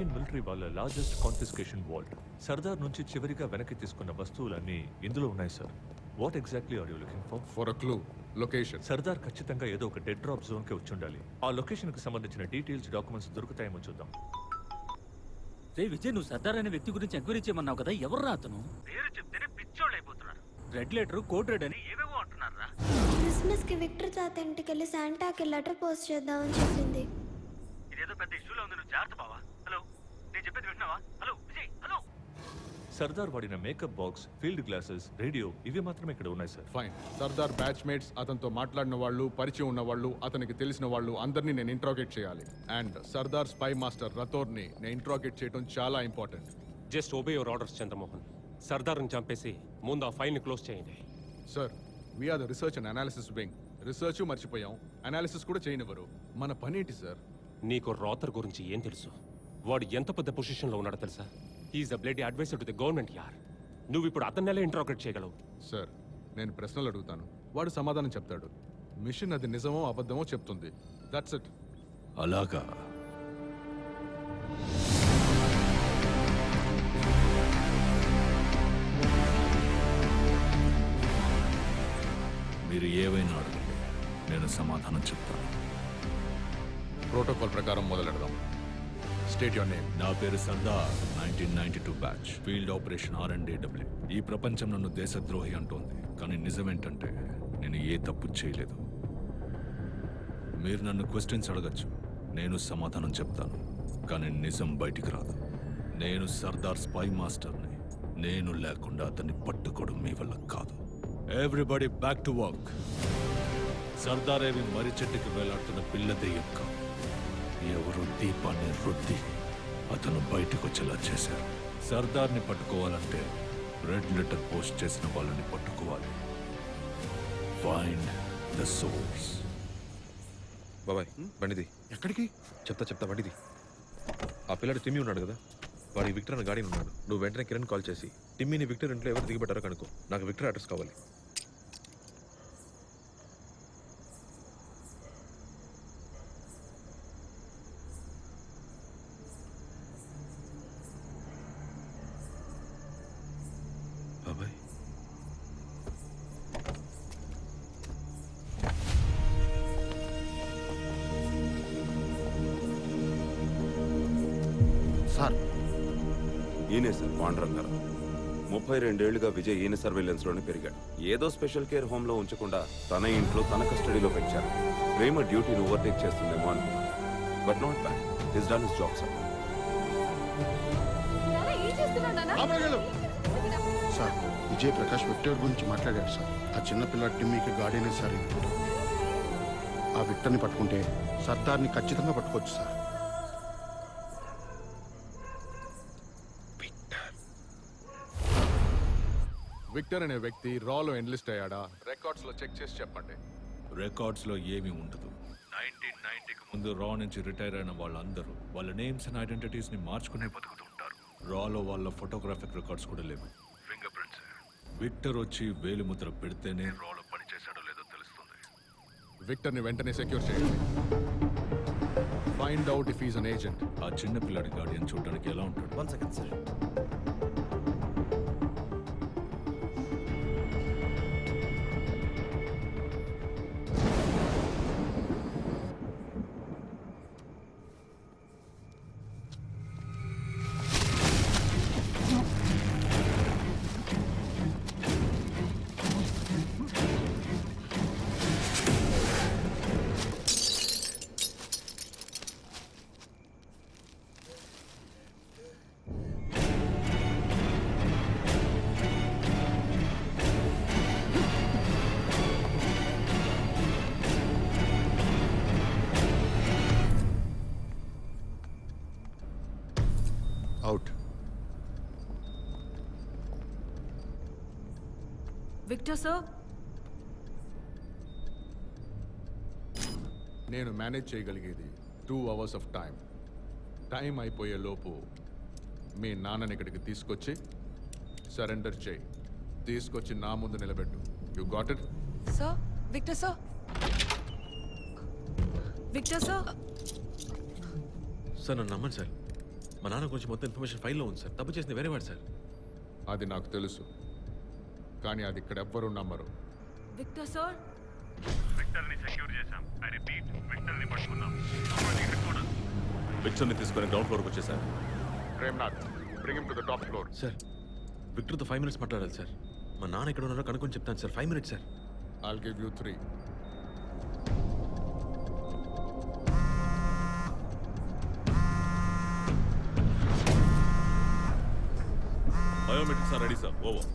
Indian military వాళ్ళ largest confiscation vault. Sardar నుంచి చివరిగా వెనక్కి తీసుకున్న వస్తువులన్నీ ఇందులో ఉన్నాయి sir. What exactly are you looking for? For a clue, location. Sardar ఖచ్చితంగా ఏదో ఒక డెడ్ డ్రాప్ జోన్ కి వచ్చి ఉండాలి. ఆ లొకేషన్ కి సంబంధించిన డీటెయిల్స్, డాక్యుమెంట్స్ దొరుకుతాయేమో చూద్దాం. రే విజయ్, నువ్వు సర్దార్ అనే వ్యక్తి గురించి ఎంక్వైరీ చేయమన్నావు కదా, ఎవర్రా అతను? పేరు చెప్తేనే పిచ్చోళ్ళు అయిపోతున్నారు. రెడ్ లెటర్, కోడ్ రెడ్ అని ఏవేవో అంటున్నారా? క్రిస్మస్ కి విక్టర్ తాత ఇంటికి వెళ్ళి శాంటాకి లెటర్ పోస్ట్ చేద్దామని చెప్పింది. ఇదేదో పెద్ద ఇష్యూలో ఉంది, నువ్వు జాగ్రత్త బావా. హలో, నేను చెప్పేది వింటున్నావా? Hello Vijay, hello. సర్దార్ వాడిన makeup box, field glasses, radio ఇవి మాత్రమే ఇక్కడ ఉన్నాయి sir. Fine. Sardar batch mates, అతనితో మాట్లాడిన వాళ్ళు, పరిచయం ఉన్న వాళ్ళు, అతనికి తెలిసిన వాళ్ళు అందరినీ నేను ఇంట్రాగేట్ చేయాలి. అండ్ సర్దార్ స్పై మాస్టర్ రతోర్ని నేను ఇంట్రాగేట్ చేయడం చాలా important. Just obey your orders Chandramohan. సర్దార్ని చంపేసి ముందు ఆ ఫైల్ని క్లోజ్ చేయండి. Sir, we are the research and analysis wing. Research మర్చిపోయాం, అనాలిసిస్ కూడా చేయనివ్వరు. మన పని ఏంటి సార్? నీకు రాతర్ గురించి ఏం తెలుసు? వాడు ఎంత పెద్ద పొజిషన్లో ఉన్నాడో తెలుసా? He's a bloody advisor to the government యార్. నువ్వు ఇప్పుడు అతన్ని ఎలా ఇంట్రాగేట్ చేయగలవు? సార్, నేను ప్రశ్నలు అడుగుతాను, వాడు సమాధానం చెప్తాడు. మిషన్ అది నిజమో అబద్ధమో చెప్తుంది. That's it. అలాగా? మీరు ఏవైనా అడగండి, నేను సమాధానం చెప్తాను. ప్రోటోకాల్ ప్రకారం మొదలెడదాం. State your name. నా పేరు Sardar, 1992 batch, field operation R&AW. ఈ ప్రపంచం నన్ను దేశద్రోహి అంటోంది, కానీ నిజమేంటంటే నేను ఏ తప్పు చేయలేదు. మీరు నన్ను క్వశ్చన్స్ అడగచ్చు, నేను సమాధానం చెప్తాను, కానీ నిజం బయటికి రాదు. నేను సర్దార్ స్పై మాస్టర్ని. నేను లేకుండా అతన్ని పట్టుకోవడం మీ వల్ల కాదు. Everybody back to work. Sardar ఏవి మర్రి చెట్టుకి వేలాడుతున్న పిల్ల దెయ్యం కాదు. ఎవరు దీపాన్ని రుద్ది అతను బయటకు వచ్చేలా చేశారు. సర్దార్ని పట్టుకోవాలంటే రెడ్ లెటర్ పోస్ట్ చేసిన వాళ్ళని పట్టుకోవాలి. Find the source. బాబాయ్, బండిది. ఎక్కడికి? చెప్తా బండిది. ఆ పిల్లడు టిమ్మీ ఉన్నాడు కదా, వాడి విక్టర్ అన్న గాడి ఉన్నాడు. నువ్వు వెంటనే కిరణ్ కాల్ చేసి టిమ్మీని విక్టర్ ఇంట్లో ఎవరు దిగబెట్టారో కనుకో. నాకు విక్టర్ అడ్రస్ కావాలి. బాబాయ్, సార్, ఈయనే సార్ పాండురంగ్ గారు. 32 ఏళ్లుగా విజయ్ ఈయన సర్వేలెన్స్ లోనే పెరిగాడు. ఏదో స్పెషల్ కేర్ హోమ్ లో ఉంచకుండా తన ఇంట్లో తన కస్టడీలో పెంచారు. ప్రేమ డ్యూటీని ఓవర్టేక్ చేస్తుందేమో అనుకున్నాను, but not bad. He's done his job sir. Sir, Vijay Prakash Victor గురించి మాట్లాడాడు సార్. ఆ చిన్నపిల్ల టిమ్మీకి గార్డెనే సార్ ఈ విక్టర్. ఆ విక్టర్ని పట్టుకుంటే సర్దార్ని ఖచ్చితంగా పట్టుకోవచ్చు సార్. విక్టర్ అనే వ్యక్తి రాలో ఎన్లిస్ట్ అయ్యాడా? రికార్డ్స్ లో చెక్ చేసి చెప్పండి. రికార్డ్స్ లో ఏమీ ఉండదు. 1990కి ముందు రా నుంచి రిటైర్ అయిన వాళ్ళందరూ వాళ్ళ నేమ్స్ అండ్ ఐడెంటిటీస్ ని మార్చుకునే బతుకుతుంటారు. రాలో వాళ్ళ ఫోటోగ్రాఫిక్ రికార్డ్స్ కూడా లేవు. Finger prints. విక్టర్ వచ్చి వేలిముద్ర పెడితేనే రాలో పని చేశాడో లేదో తెలుస్తుంది. విక్టర్ ని వెంటనే సెక్యూర్ చేయండి. Find out if is an agent. ఆ చిన్న పిల్లాడి గార్డియన్ చూడడానికి ఎలా ఉంటాడు? 1 second sir. Out. Victor sir, నేను మేనేజ్ చేయగలిగేది 2 hours ఆఫ్ టైం. టైం అయిపోయే లోపు మీ నాన్నని ఇక్కడికి తీసుకొచ్చి సరెండర్ చేయి. తీసుకొచ్చి నా ముందు నిలబెట్టు. You got it? Sir. Victor sir, Victor sir. Sir నన్ను నమ్మండి సార్, మా నాన్న గురించి మొత్తం ఇన్ఫర్మేషన్ ఫైల్లో ఉంది సార్. తప్పు చేసిన వేరేవాడు సార్. అది నాకు తెలుసు, కానీ అది ఇక్కడ ఎవ్వరూ నమ్మరు. Victor sir. విక్టర్ని సెక్యూర్ చేశాం. ఐ రిపీట్, విక్టర్ని పట్టుకున్నాం. విక్టర్ని తీసుకొని గ్రౌండ్ ఫ్లోర్కి వచ్చేసారు. Premnath, bring him to the top floor. Sir విక్టర్తో 5 minutes మాట్లాడాలి సార్. మా నాన్న ఎక్కడ ఉన్నారో కనుక్కొని చెప్తాను sir. 5 minutes sir. I'll give you 3. Biometrics are ready sir. Over.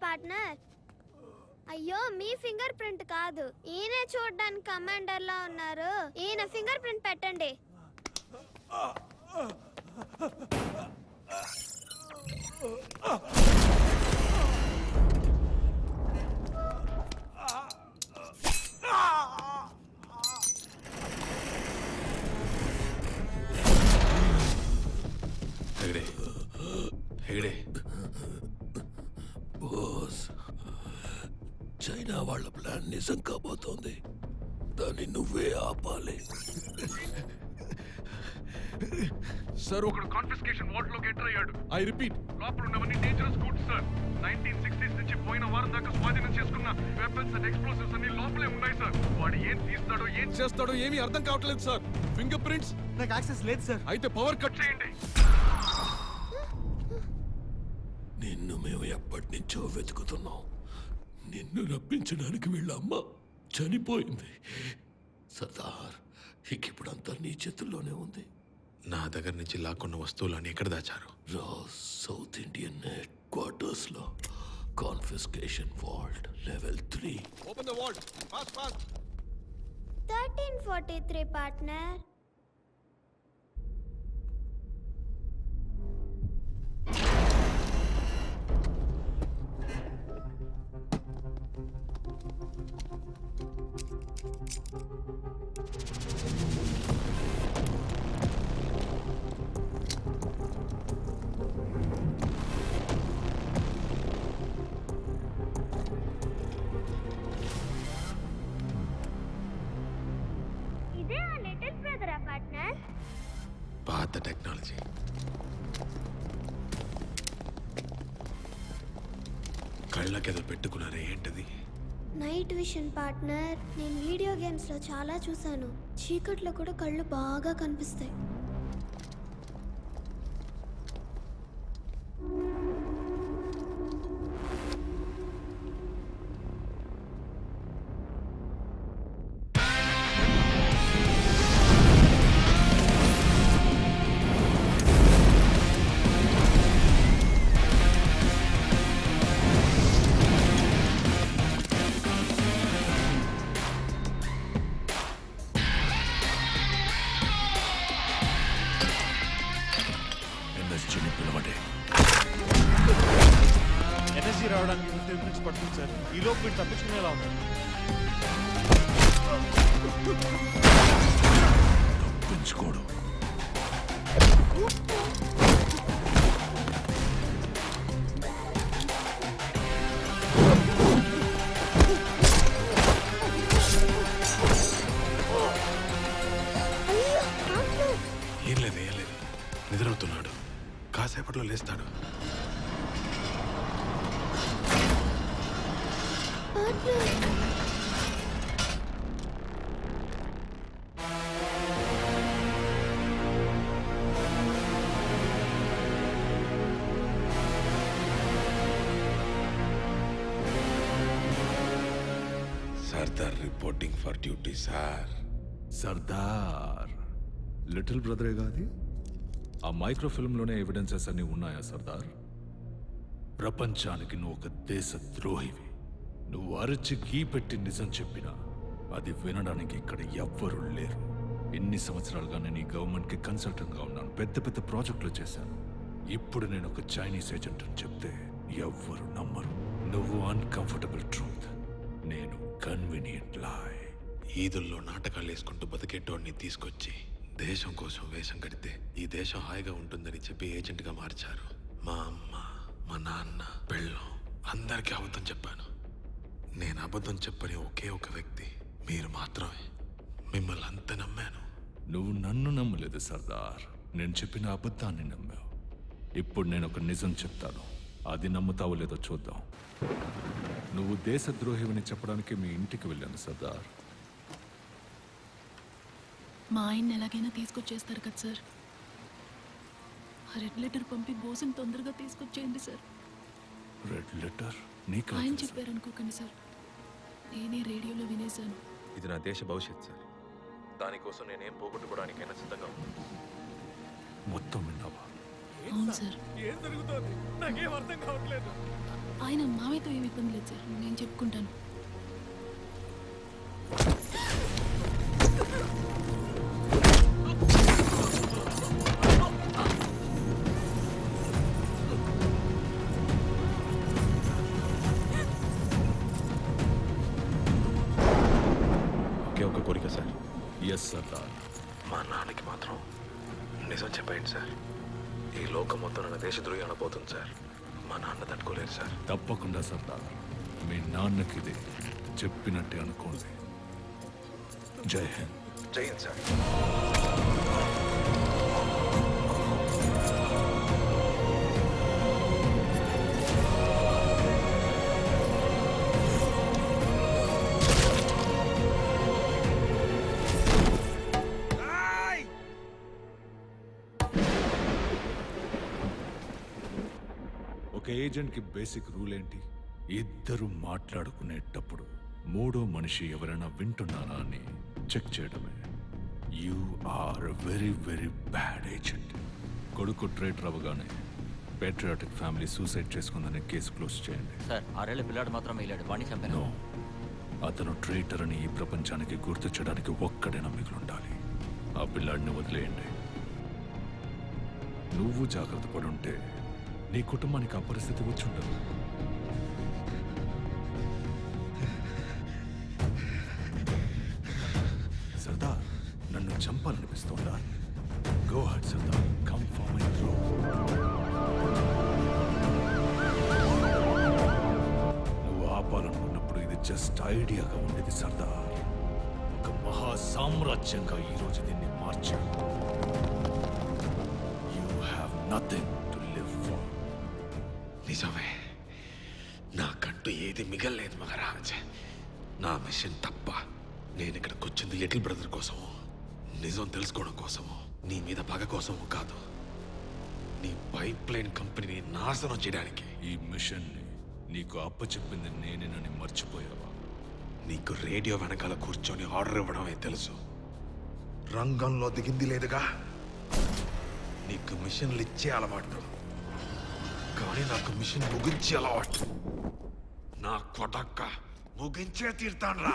Partner. అయ్యో మీ ఫింగర్ ప్రింట్ కాదు, ఈయన చూడడానికి కమాండర్ లా ఉన్నారు. ఈయన ఫింగర్ ప్రింట్ పెట్టండి. హెగడే, హెగడే. చైనా వాళ్ళ ప్లాన్ నిజం కాబోతోంది. దాన్ని నువ్వే ఆపాలి. సార్ ఒకడు కాన్ఫిస్కేషన్ వార్డ్ లోకి ఎంటర్ అయ్యాడు. ఐ రిపీట్, లోపల ఉన్నవన్నీ డేంజరస్ గూడ్స్ సార్. 1960s నుంచి పోయిన వారం దాకా స్వాధీనం చేసుకున్న వెపన్స్ అండ్ ఎక్స్ప్లోసివ్స్ అన్ని లోపలే ఉన్నాయి సార్. వాడు ఏం తీస్తాడో ఏం చేస్తాడో ఏమీ అర్థం కావట్లేదు సార్. ఫింగర్ ప్రింట్స్ నాకు యాక్సెస్ లేదు సార్. అయితే పవర్ కట్ చేయండి. నిన్ను మేము ఎప్పటి నుంచో వెతుకుతున్నాం. నిన్ను రప్పించడానికి వీళ్ళ అమ్మ చనిపోయింది. సర్దార్, ఇప్పుడంతా నీ చేతుల్లోనే ఉంది. నా దగ్గర నుంచి లాక్కున్న వస్తువులన్నీ ఎక్కడ దాచారు? సౌత్ ఇండియన్ హెడ్ క్వార్టర్స్ లో confiscation vault level 3. Open the vault fast fast. 1343 partner. ఇదే ఆ లిటిల్ బ్రదర్ పార్ట్నర్. పాత టెక్నాలజీ. కళ్ళకేదో పెట్టుకున్నారే, ఏంటది? Night vision partner. నేను వీడియో గేమ్స్ లో చాలా చూసాను. చీకట్లో కూడా కళ్ళు బాగా కనిపిస్తాయి. విజయ్ రావడానికి 15 మినిట్స్ పడుతుంది సార్. ఈ లోపు వీడు తప్పించుకునేలా ఉన్నాడు. తప్పించుకోడు. అయ్యో, ఏం లేదు నిద్రవుతున్నాడు. కాసేపట్లో లేస్తాడు. Sardar reporting for duty sir. Sardar little బ్రదరే కాదు. ఆ మైక్రోఫిల్మ్లోనే ఎవిడెన్సెస్ అన్ని ఉన్నాయా సర్దార్? ప్రపంచానికి నువ్వు ఒక దేశ ద్రోహివి. నువ్వు అరచి గీ పెట్టి నిజం చెప్పినా అది వినడానికి ఇక్కడ ఎవ్వరూ లేరు. ఎన్ని సంవత్సరాలుగా నేను ఈ గవర్నమెంట్కి కన్సల్టెంట్గా ఉన్నాను. పెద్ద పెద్ద ప్రాజెక్టులు చేశాను. ఇప్పుడు నేను ఒక చైనీస్ ఏజెంట్ అని చెప్తే ఎవ్వరు నమ్మరు. నువ్వు అన్కంఫర్టబుల్ ట్రూత్, నేను కన్వీనియంట్ లాయ్. ఈదుల్లో నాటకాలు వేసుకుంటూ బతికేటోడిని తీసుకొచ్చి దేశం కోసం వేషం కడితే ఈ దేశం హాయిగా ఉంటుందని చెప్పి ఏజెంట్గా మార్చారు. మా అమ్మ, మా నాన్న, పెళ్ళం అందరికీ అబద్ధం చెప్పాను. నేను అబద్ధం చెప్పని ఒకే ఒక వ్యక్తి మీరు మాత్రమే. మిమ్మల్ని అంత నమ్మాను. నువ్వు నన్ను నమ్మలేదు సర్దార్, నేను చెప్పిన అబద్ధాన్ని నమ్మావు. ఇప్పుడు నేను ఒక నిజం చెప్తాను, అది నమ్ముతావో లేదో చూద్దాం. నువ్వు దేశద్రోహివని చెప్పడానికి మీ ఇంటికి వెళ్ళాను సర్దార్. మా ఆయన్ని ఎలాగైనా తీసుకొచ్చేస్తారు కదా సార్. ఆ రెడ్ లెటర్ పంపి బోసుని తొందరగా తీసుకొచ్చేయండి సార్. రెడ్ లెటర్ నీకు ఆయన చెప్పారు అనుకోకండి సార్, నేనే రేడియోలో వినేశాను. ఇది నా దేశ భవిష్యత్ సార్. దానికోసం నేనేం పోగొట్టుకోవడానికైనా సిద్ధంగా ఉన్నాను. మొత్తం విన్నావా? అవును సార్. ఏం జరుగుతోంది నాకేం అర్థం కావట్లేదు. ఆయన మావయ్యతో ఏమి ఇబ్బంది లేదు సార్, నేను చెప్పుకుంటాను. ఒకే ఒక కోరిక సార్. ఎస్ సర్దార్. మా నాన్నకి మాత్రం నిజం చెప్పండి సార్. ఈ లోకం మొత్తం నా దేశద్రోహి అనబోతుంది సార్. మా నాన్న తట్టుకోలేరు సార్. తప్పకుండా సర్దార్, మీ నాన్నకి ఇది చెప్పినట్టే అనుకోండి. జై హింద్. జై హింద్ సార్. ఒక ఏజెంట్కి బేసిక్ రూల్ ఏంటి? ఇద్దరు మాట్లాడుకునేటప్పుడు మూడో మనిషి ఎవరైనా వింటున్నారా అని చెక్ చేయడమే. You are very very bad agent. కొడుకు ట్రేటర్ అవ్వగానే పేట్రియాటిక్ ఫ్యామిలీ సూసైడ్ చేసుకుందనే కేసు క్లోజ్ చేయండి. సార్ 6 ఏళ్ల పిల్లాడు మాత్రం వెళ్ళాడు, వాణ్ణి చంపాను. నో, అతను ట్రేటర్ అని ఈ ప్రపంచానికి గుర్తు చేయడానికి ఒక్కడైనా మిగులుండాలి. ఆ పిల్లాడిని వదిలేయండి. నువ్వు జాగ్రత్త పడుంటే నీ కుటుంబానికి ఆ పరిస్థితి వచ్చి ఉండదు. సర్దార్, నన్ను చంపాలనిపిస్తోందా? Go ahead Sardar, come for my throat. నువ్వు ఆపాలనుకున్నప్పుడు ఇది జస్ట్ ఐడియాగా ఉండేది సర్దార్. ఒక మహా సామ్రాజ్యంగా ఈరోజు దీన్ని మార్చా. You have nothing to live for. నిజమే, నాకంటూ ఏది మిగల్లేదు మహారాజ్. నా మిషన్ తప్ప. నేను ఇక్కడికి వచ్చింది లిటిల్ బ్రదర్ కోసము, నిజం తెలుసుకోవడం కోసము, నీ మీద పగ కోసము కాదు. నీ పైప్ లైన్ కంపెనీని నాశనం చేయడానికి. ఈ మిషన్ని నీకు అప్పచెప్పింది నేనేనని మర్చిపోయావా? నీకు రేడియో వెనకాల కూర్చొని ఆర్డర్ ఇవ్వడమే తెలుసు, రంగంలో దిగింది లేదుగా. నీకు మిషన్లు ఇచ్చే అలవాటు, కానీ నాకు మిషన్ ముగించే అలవాటు. నా కొడక్క ముగించే తీర్థాన్రా.